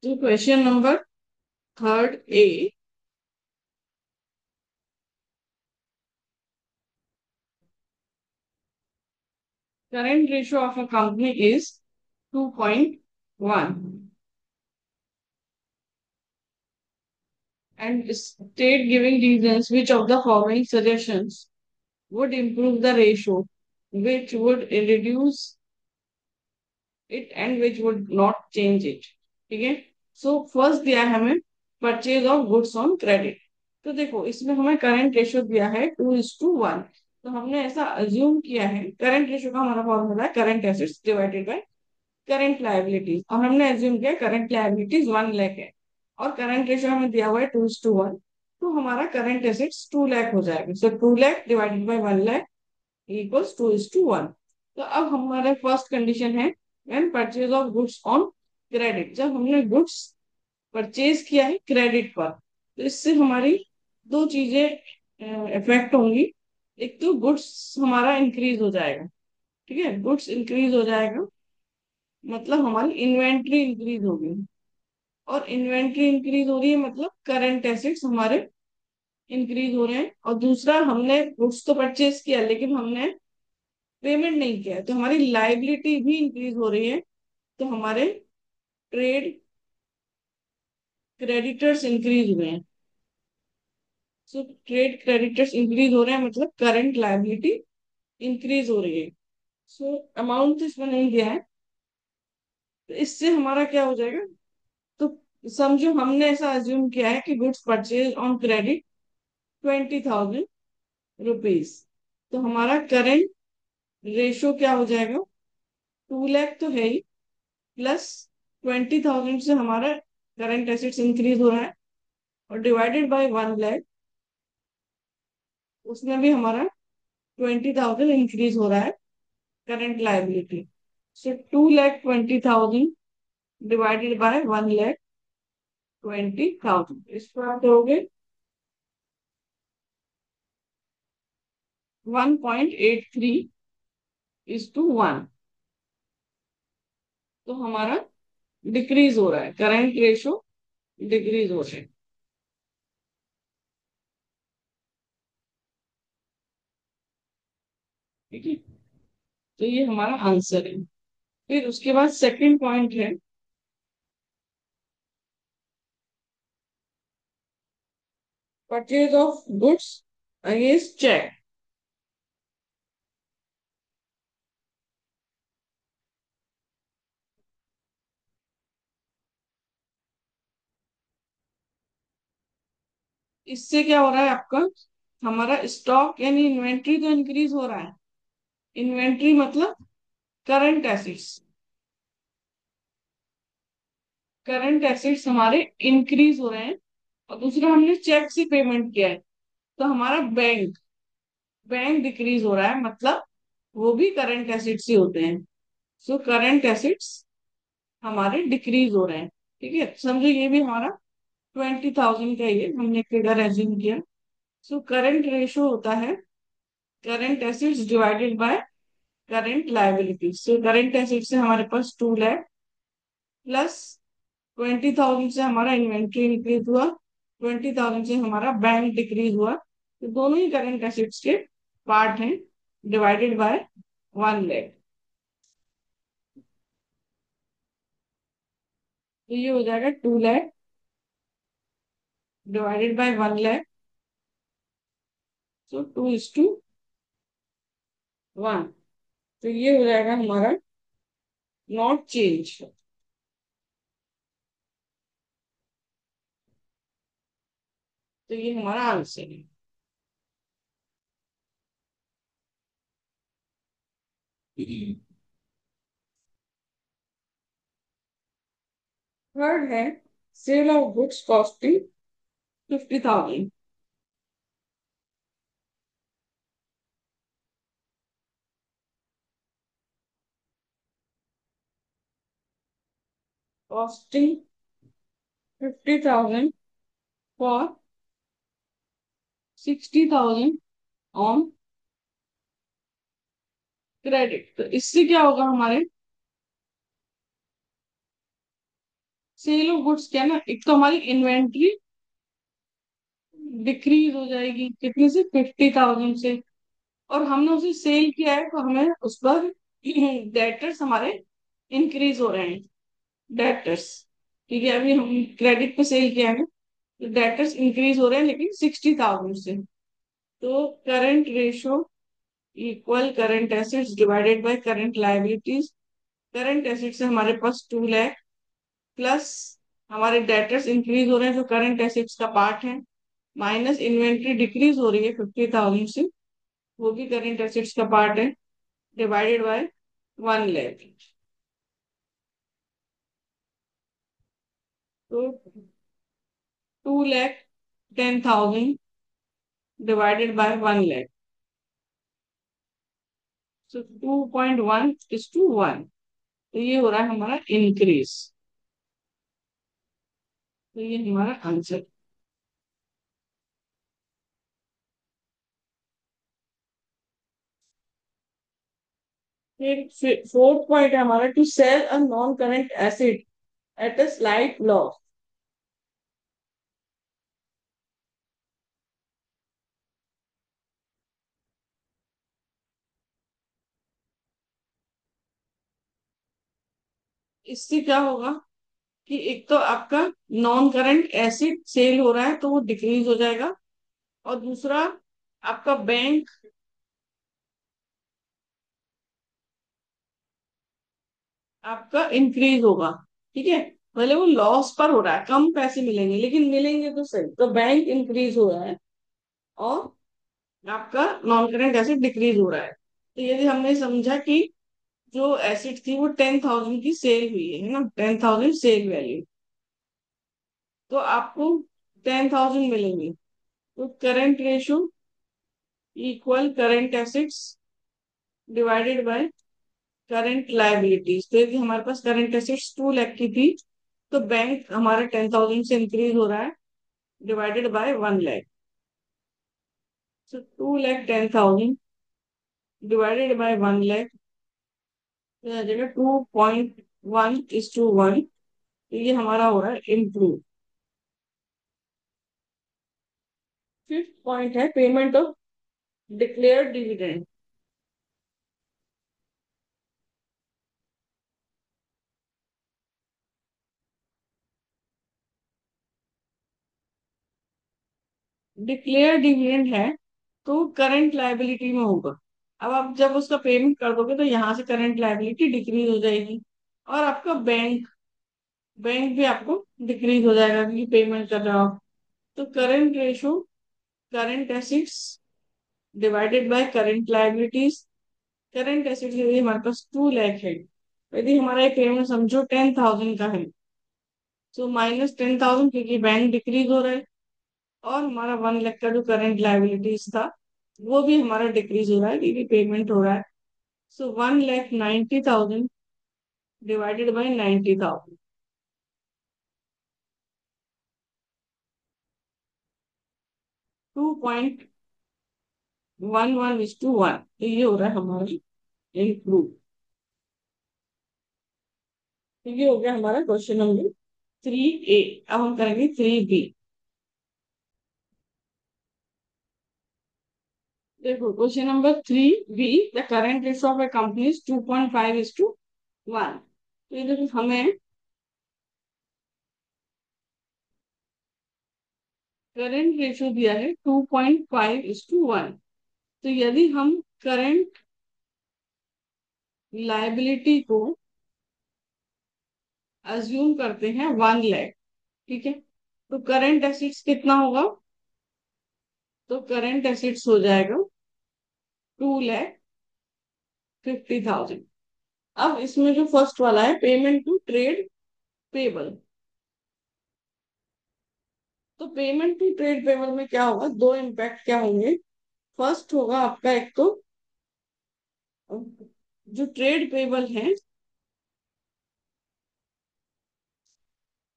तो question number third A, current ratio of a company is 2.1 and state giving reasons which of the following suggestions would improve the ratio, which would reduce it and which would not change it. ठीक है। So first दिया है हमें purchase of goods on credit. तो देखो इसमें हमें current ratio दिया है 2:1। तो हमने ऐसा अज्यूम किया है, करंट रेशियो का हमारा फॉर्मूला है current assets divided by current liabilities, और हमने एज्यूम किया करंट लायबिलिटीज 1 लाख है और करंट रेशियो हमें दिया हुआ है 2:1। तो हमारा करंट एसेट्स 2 लाख हो जाएगा। सो 2 lakh divided by 1 lakh equals 2:1। तो अब हमारे फर्स्ट कंडीशन है when purchase of goods on credit, जब हमने गुड्स परचेज किया है क्रेडिट पर, तो इससे हमारी दो चीजें इफेक्ट होंगी। एक तो गुड्स हमारा इंक्रीज हो जाएगा। ठीक है, गुड्स इंक्रीज हो जाएगा मतलब हमारी इन्वेंट्री इंक्रीज होगी, और इन्वेंट्री इंक्रीज हो रही है मतलब करंट एसेट्स हमारे इंक्रीज हो रहे हैं। और दूसरा, हमने गुड्स तो परचेज किया लेकिन हमने पेमेंट नहीं किया है, तो हमारी लाइबिलिटी भी इंक्रीज हो रही है। तो हमारे ट्रेड क्रेडिटर्स इंक्रीज हुए हैं। सो ट्रेड क्रेडिटर्स इंक्रीज हो रहे हैं मतलब करंट लाइबिलिटी इंक्रीज हो रही है। सो अमाउंट तो इसमें नहीं दिया है, तो इससे हमारा क्या हो जाएगा। तो समझो हमने ऐसा अज्यूम किया है कि goods purchase on credit 20,000 rupees. तो हमारा करंट रेशो क्या हो जाएगा, 2 लाख तो है ही, प्लस 20,000 से हमारा करंट एसेट्स इंक्रीज हो रहा है, और डिवाइडेड बाय 1 लाख, उसमें भी हमारा 20,000 इंक्रीज हो रहा है current liability. So 2,20,000 divided by 1,20,000, इसको आप करोगे 1.83:1। तो हमारा डिक्रीज हो रहा है, करंट रेशो डिक्रीज हो रहा है। ठीक है, तो ये हमारा आंसर है। फिर उसके बाद सेकंड पॉइंट है purchase of goods against cheque. इससे क्या हो रहा है आपका, हमारा स्टॉक यानी इन्वेंट्री तो इंक्रीज हो रहा है। इन्वेंट्री मतलब करंट एसेट्स, करंट एसेट्स हमारे इंक्रीज हो रहे हैं। और दूसरा, हमने चेक से पेमेंट किया है, तो हमारा बैंक बैंक डिक्रीज हो रहा है मतलब वो भी करंट एसेट्स ही होते हैं। सो करंट एसेट्स हमारे डिक्रीज हो रहे हैं। ठीक है, समझो ये भी हमारा 20,000 का ही है, हमने फिगर एज्यूम किया। सो करंट रेशो होता है current assets divided by current liability. So current assets से हमारे पास 2 लाख, प्लस 20,000 से हमारा इन्वेंट्री इंक्रीज हुआ, 20,000 से हमारा बैंक डिक्रीज हुआ, तो दोनों ही करंट एसेट्स के पार्ट हैं, डिवाइडेड बाय 1 लाख। तो ये हो जाएगा 2 लाख डिवाइडेड बाय 1 लाख। सो 2:1। तो ये हो जाएगा हमारा नॉट चेंज। तो ये हमारा आंसर है। थर्ड है sale of goods costing 50,000। Costing 50,000 for 60,000 on credit. तो इससे क्या होगा हमारे, सेल ऑफ गुड्स क्या ना, एक तो हमारी इन्वेंट्री डिक्रीज हो जाएगी कितने से, 50,000 से। और हमने उसे सेल किया है तो हमें उस पर डेटर्स हमारे इंक्रीज हो रहे हैं, डेटर्स। ठीक है, अभी हम क्रेडिट पे सेल किया है तो डेटर्स इंक्रीज हो रहे हैं लेकिन 60,000 से। तो current ratio equal current assets divided by current liabilities. Current assets है हमारे पास 2 लाख, प्लस हमारे डेटर्स इंक्रीज हो रहे हैं जो करंट एसेट्स का पार्ट है, माइनस इन्वेंट्री डिक्रीज हो रही है 50,000 से, वो भी करंट एसेट्स का पार्ट है, डिवाइडेड बाय 1 लाख। तो 2,10,000 डिवाइडेड बाय 1 लाख, सो 2.1:1। तो ये हो रहा है हमारा इंक्रीज। तो ये हमारा आंसर। फिर फोर्थ पॉइंट है हमारा, to sell a non current asset at a slight loss. इससे क्या होगा कि एक तो आपका नॉन करंट एसेट सेल हो रहा है तो वो डिक्रीज हो जाएगा, और दूसरा आपका बैंक, आपका इंक्रीज होगा। ठीक है, भले वो लॉस पर हो रहा है, कम पैसे मिलेंगे लेकिन मिलेंगे तो सही। तो बैंक इंक्रीज हो रहा है और आपका नॉन करंट एसेट डिक्रीज हो रहा है। तो यदि हमने समझा कि जो एसेट थी वो 10,000 की सेल हुई है ना, 10,000 सेल वैल्यू, तो आपको 10,000 मिलेंगे। तो current ratio equal current assets divided by current liabilities. तो यदि हमारे पास करंट एसेट्स 2 लाख की थी तो बैंक हमारा 10,000 से इंक्रीज हो रहा है, divided by 1 lakh. So 2,10,000 divided by 1 lakh, तो आ जाएगा 2.1:1। तो ये हमारा हो रहा है इम्प्रूव। फिफ्थ पॉइंट है payment of declared dividend. Declare dividend है तो करंट लायबिलिटी में होगा। अब आप जब उसका पेमेंट कर दोगे तो यहाँ से करंट लायबिलिटी डिक्रीज हो जाएगी, और आपका बैंक बैंक भी आपको डिक्रीज हो जाएगा क्योंकि पेमेंट कर रहे हो आप। तो current ratio current assets divided by current liabilities. Current assets यदि हमारे पास 2 लाख है, यदि हमारा ये पेमेंट समझो 10,000 का है, तो -10,000 क्योंकि बैंक डिक्रीज हो रहा है, और हमारा 1 लाख का जो करंट लाइबिलिटीज था वो भी हमारा डिक्रीज हो रहा है क्योंकि पेमेंट हो रहा है। सो 1,90,000 डिवाइडेड बाई 90,000, 2.11:1। तो ये हो रहा है हमारा इम्प्रूव। तो ये हो गया हमारा क्वेश्चन नंबर 3A। अब हम करेंगे 3B। देखो question number 3B, the current ratio of A company is 2.5:1। तो ये देखो हमें करंट रेशो दिया है 2.5:1। तो यदि हम करंट लायबिलिटी को अज्यूम करते हैं 1 लाख, ठीक है, तो करंट एसिड्स कितना होगा, तो करंट एसिड्स हो जाएगा 2,50,000। अब इसमें जो फर्स्ट वाला है पेमेंट टू ट्रेड पेबल, तो पेमेंट टू ट्रेड पेबल में क्या होगा, दो इम्पैक्ट क्या होंगे। फर्स्ट होगा आपका एक तो जो ट्रेड पेबल है,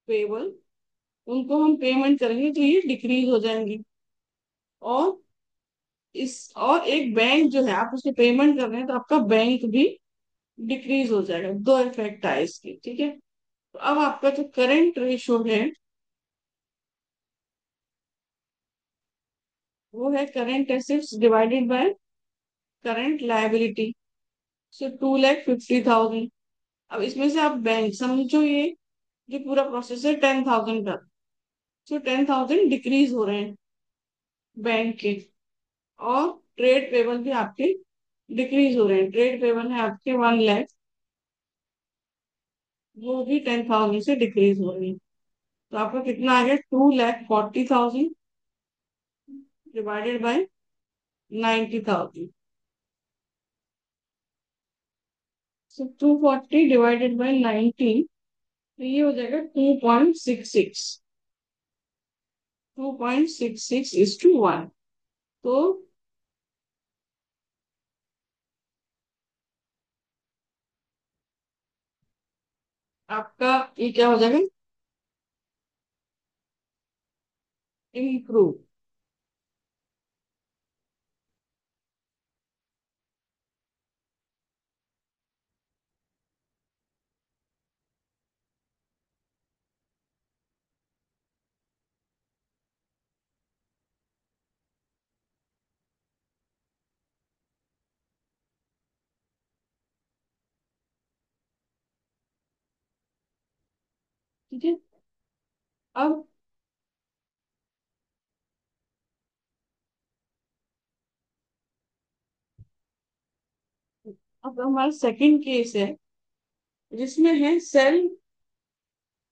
पेबल, उनको हम पेमेंट करेंगे तो ये डिक्रीज हो जाएंगे। और और एक बैंक जो है आप उसके पेमेंट कर रहे हैं तो आपका बैंक भी डिक्रीज हो जाएगा। दो इफेक्ट आए इसके, ठीक है। तो अब आपका जो करंट रेशो है वो है current assets divided by current liability. So 2,50,000। अब इसमें से आप बैंक समझो, ये जो पूरा प्रोसेस है 10,000 का। सो 10,000 डिक्रीज हो रहे हैं बैंक के। और ट्रेड पेबल भी आपके डिक्रीज हो रहे हैं। ट्रेड पेबल है आपके 1 लाख, वो भी 10,000 से डिक्रीज हो रही है। तो आपका कितना आ गया? 2,40,000 divided by 90,000। So 240 divided by 90, तो ये हो जाएगा 2.66। 2.66:1। तो आपका ये क्या हो जाएगा? इम्प्रूव। ठीक है। अब हमारा सेकंड केस है जिसमें है सेल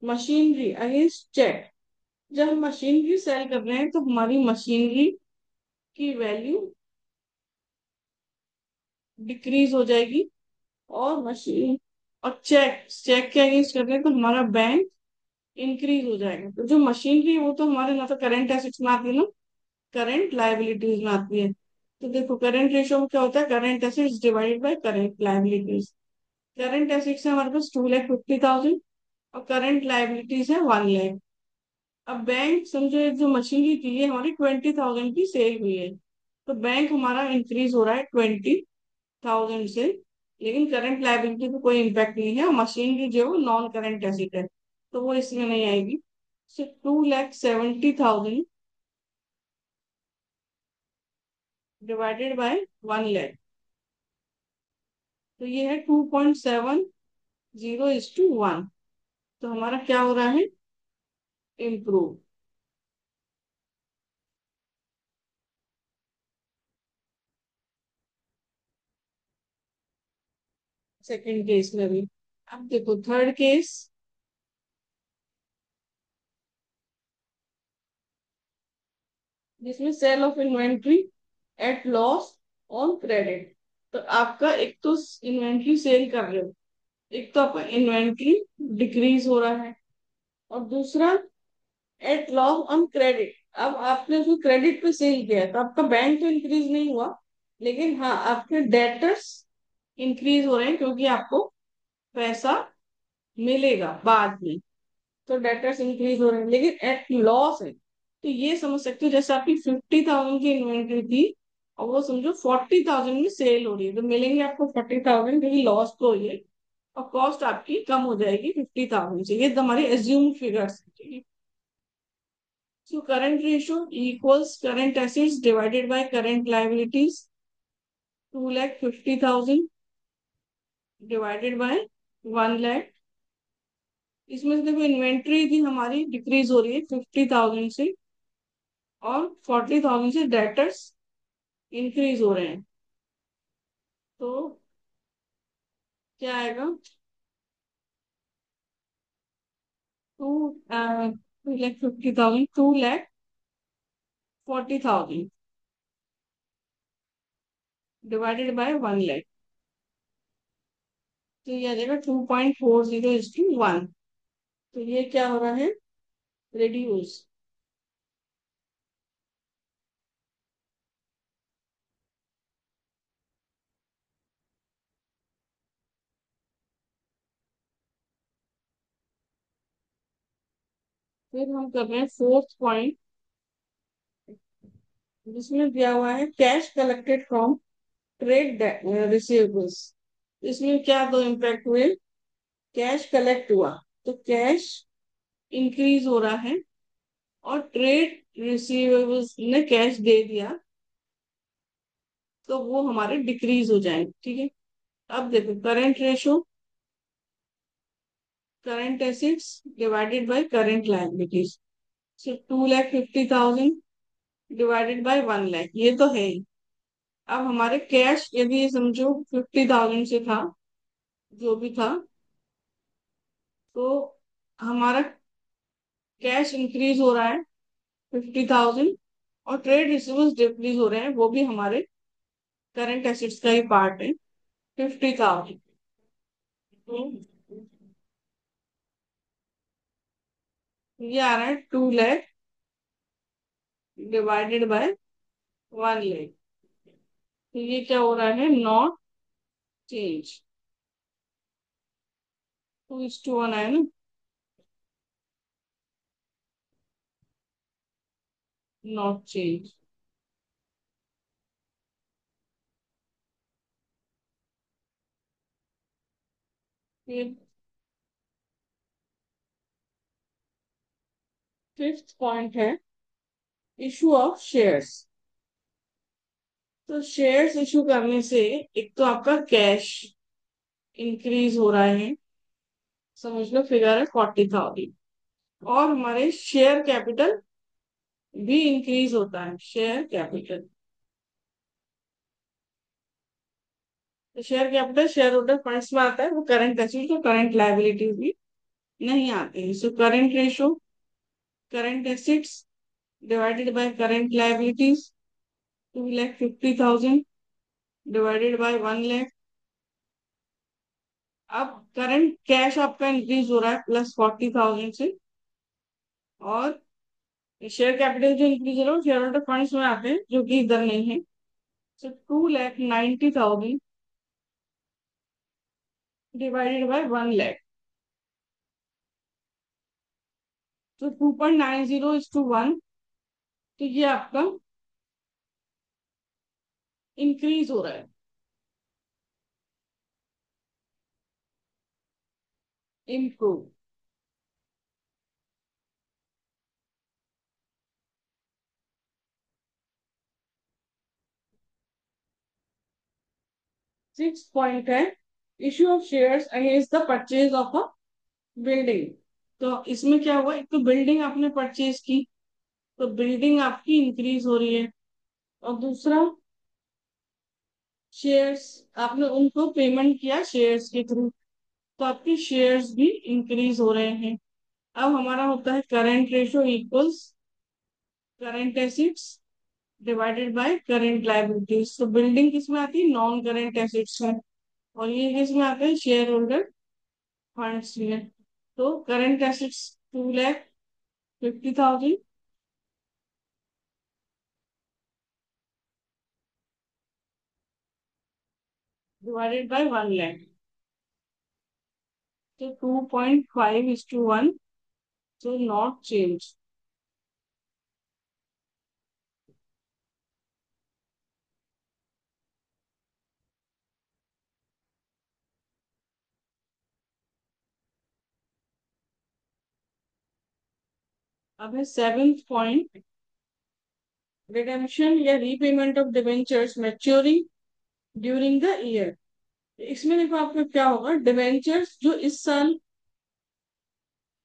मशीनरी अगेंस्ट चेक। जब हम मशीनरी सेल कर रहे हैं तो हमारी मशीनरी की वैल्यू डिक्रीज हो जाएगी। और मशीन और चेक चेक के अगेंस्ट कर रहे हैं तो हमारा बैंक इंक्रीज हो जाएगा। तो जो मशीनरी है वो तो हमारे ना तो करंट एसेट्स में आती है ना करंट लायबिलिटीज में आती है। तो देखो करंट रेशियो में क्या होता है? Current assets divided by current liabilities. Current assets है हमारे पास 2,50,000 और करंट लायबिलिटीज है 1 लाख। अब बैंक समझो एक जो मशीनरी थी ये हमारी 20,000 की सेल हुई है। तो बैंक हमारा इंक्रीज हो रहा है 20,000 से। लेकिन करंट लायबिलिटी पे कोई इम्पैक्ट नहीं है और मशीनरी जो है वो नॉन करंट एसेट है, तो वो इसमें नहीं आएगी। सिर्फ 2,70,000 डिवाइडेड बाय 1 लाख, तो ये है 2.70:1। तो हमारा क्या हो रहा है? इम्प्रूव। सेकेंड केस में भी। अब देखो थर्ड केस, जिसमें sale of inventory at loss on credit. तो आपका एक तो इन्वेंट्री सेल कर रहे हो, एक तो आपका इन्वेंट्री डिक्रीज हो रहा है, और दूसरा एट लॉस ऑन क्रेडिट। अब आपने उसको क्रेडिट पे सेल किया है तो आपका बैंक तो इंक्रीज नहीं हुआ, लेकिन हाँ आपके डेटर्स इंक्रीज हो रहे हैं क्योंकि आपको पैसा मिलेगा बाद में। तो डेटर्स इंक्रीज हो रहे हैं लेकिन एट लॉस है। तो ये समझ सकते हो जैसे आपकी 50,000 की इन्वेंट्री थी और वो समझो 40,000 में सेल हो रही है, तो मिलेंगे आपको 40,000, क्योंकि लॉस तो हुई है और कॉस्ट आपकी कम हो जाएगी 50,000 से। ये तो हमारे assume figures. So current ratio equals current assets divided by current liabilities, 2,50,000 divided by 1 lakh. इसमें से देखो इन्वेंट्री थी हमारी डिक्रीज हो रही है 50,000 से, और 40,000 से डेटर्स इंक्रीज हो रहे हैं। तो क्या आएगा? 2,50,000, 2,40,000 डिवाइडेड बाय 1 लाख। तो ये आ जाएगा 2.40:1। तो ये क्या हो रहा है? रिड्यूस। फिर हम कर रहे हैं फोर्थ पॉइंट, जिसमें दिया हुआ है cash collected from trade receivables. इसमें क्या दो इम्पैक्ट हुए? कैश कलेक्ट हुआ तो कैश इंक्रीज हो रहा है और ट्रेड रिसीवेबल्स ने कैश दे दिया, तो वो हमारे डिक्रीज हो जाएंगे। ठीक है। अब देखो current ratio, current assets divided by current liabilities. So 2,50,000 divided by 1 lakh, ये तो है ही। अब हमारे कैश, यदि ये समझो 50,000 से था, जो भी था, तो हमारा कैश इंक्रीज हो रहा है 50,000, और ट्रेड रिसीवेबल्स डिक्रीज हो रहे हैं, वो भी हमारे करंट एसेट्स का ही पार्ट है, 50,000। तो ये आ रहा है 2 लाख डिवाइडेड बाय 1 लाख। तो ये क्या हो रहा है, नॉट चेंज। 2:1 है ना, नॉट चेंज। फिर फिफ्थ पॉइंट है इशू ऑफ शेयर्स। तो शेयर्स इशू करने से एक तो आपका कैश इंक्रीज हो रहा है, समझ लो फिगर है 40,000, और हमारे शेयर कैपिटल भी इंक्रीज होता है, शेयर कैपिटल। तो share capital share holder funds में आता है, वो करंट एसेट्स और करंट लायबिलिटीज भी नहीं आते हैं। So current ratio, current assets divided by current liabilities, 2,50,000 divided by 1 lakh. अब करंट कैश आपका इंक्रीज हो रहा है +40,000 से, और शेयर कैपिटल जो इंक्रीज हो रहा है शेयर होल्डर फंड्स में आते हैं, जो कि इधर नहीं है। सो 2,90,000 डिवाइडेड बाय 1 लाख, तो 2.90:1। तो ये आपका इंक्रीज हो रहा है, इम्प्रूव। 6 पॉइंट है issue of shares against the purchase of a building. तो इसमें क्या हुआ, एक तो बिल्डिंग आपने परचेज की, तो बिल्डिंग आपकी इंक्रीज हो रही है, और दूसरा शेयर्स, आपने उनको पेमेंट किया शेयर्स के थ्रू, तो आपके शेयर्स भी इंक्रीज हो रहे हैं। अब हमारा होता है current ratio equals current assets divided by current liabilities. तो बिल्डिंग किस में आती है, नॉन करंट एसिड्स में, और ये किस में आते हैं, शेयर होल्डर फंड्स में। तो current assets 2,50,000 divided by 1 lakh, तो 2.5:1, so not change। अब है सेवेंथ पॉइंट, रिडेम्पशन या repayment of debentures maturing during the year. इसमें देखो आपका क्या होगा, डिवेंचर्स जो इस साल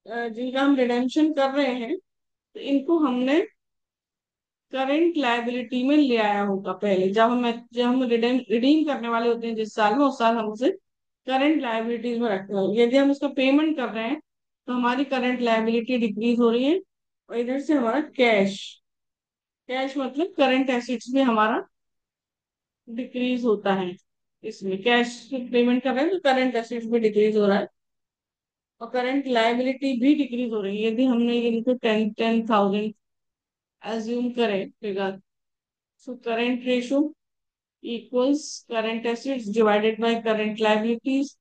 जिनका हम रिडेम्पशन कर रहे हैं, तो इनको हमने करंट लायबिलिटी में ले आया होगा पहले, जब हम रिडीम करने वाले होते हैं जिस साल में, उस साल हम उसे करंट लायबिलिटीज में रखते हैं। यदि हम उसका पेमेंट कर रहे हैं, तो हमारी करंट लायबिलिटी डिक्रीज हो रही है, और इधर से हमारा कैश, कैश मतलब करंट एसेट्स भी हमारा डिक्रीज होता है। इसमें कैश पेमेंट कर रहे हैं तो करंट एसेट्स भी डिक्रीज हो रहा है, और करंट लायबिलिटी भी डिक्रीज हो रही है। यदि हमने ये इनको 10,000 एज्यूम करें figure, so current ratio equals current assets divided by current liabilities,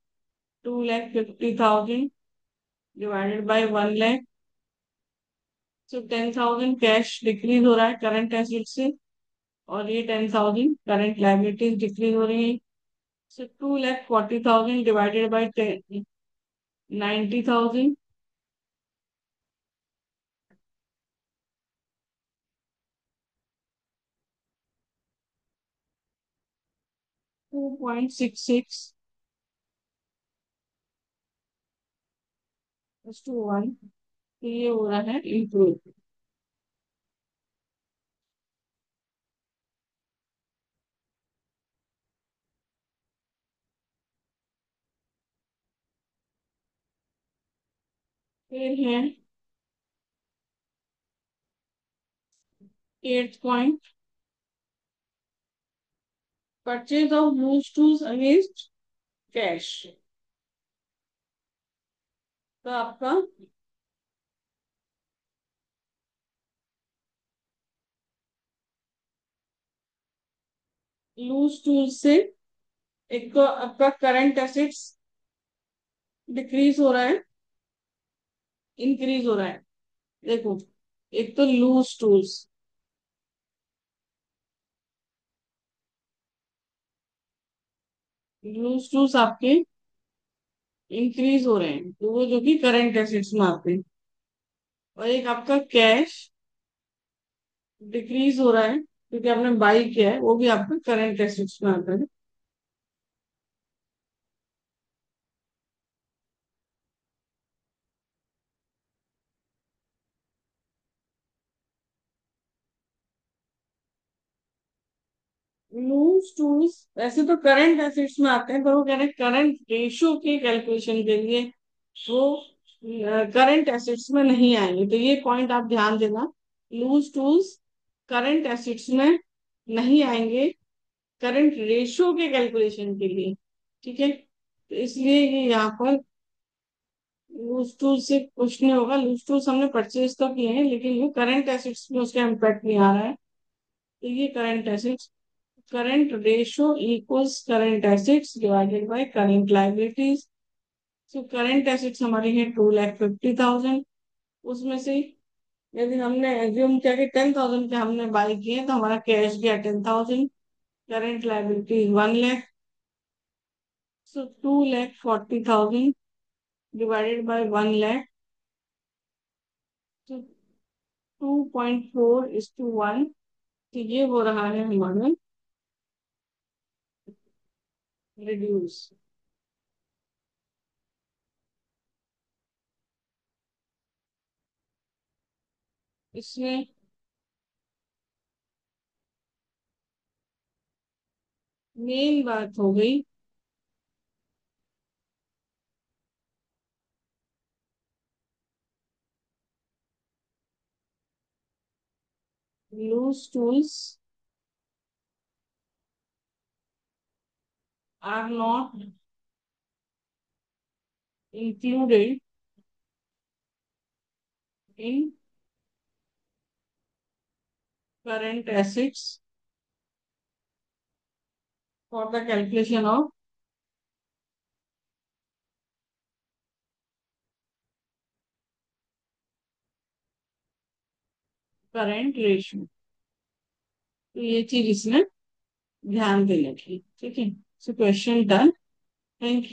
2,50,000 divided by 1 lakh. So 10,000 cash decrease हो रहा है करंट एसेट से, और ये 10,000 करंट लायबिलिटीज डिक्रीज हो रही है। So 2,40,000 divided by 90,000, 2.66 to one, तो ये हो रहा है इम्प्रूव। फिर है 8 point, purchase of loose tools against cash. तो आपका लूज टूल्स से एक तो आपका करंट एसेट्स डिक्रीज हो रहा है, इंक्रीज हो रहा है। देखो, एक तो लूज टूल्स आपके इंक्रीज हो रहे हैं, तो वो जो कि करंट एसेट्स में आते हैं। और एक आपका कैश डिक्रीज हो रहा है क्योंकि आपने बाई किया है, वो भी आपका करंट एसेट्स में आता है। लूज टूल्स वैसे तो करंट एसेट्स में आते हैं, पर वो कह रहे हैं करंट रेशियो के कैलकुलेशन के लिए वो करंट एसेट्स में नहीं आएंगे, तो ये पॉइंट आप ध्यान देना। लूज टूल्स करंट एसेट्स में नहीं आएंगे करंट रेशियो के कैलकुलेशन के लिए, ठीक है। तो इसलिए ये यहाँ पर लूज टूल से कुछ नहीं होगा। लूज टूल्स हमने परचेज तो किए हैं, लेकिन ये करंट एसेट्स में उसका इम्पैक्ट नहीं आ रहा है, तो ये current assets, current ratio equals current assets divided by current liabilities. So current assets हमारी है 2,50,000, उसमें से यदि हमने एज्यूम किया कि 10,000 के हमने बाई किए, तो हमारा कैश गया 10,000, करंट लायबिलिटी 1 लाख। सो 2,40,000 डिवाइडेड बाय 1 लाख, तो 2.4:1। तो ये हो रहा है हमारा रिड्यूस। इसमें मेन बात हो गई loose tools are not included in current assets for the calculation of current ratio. तो ये चीज इसमें ध्यान देने की, ठीक है। So question done. थैंक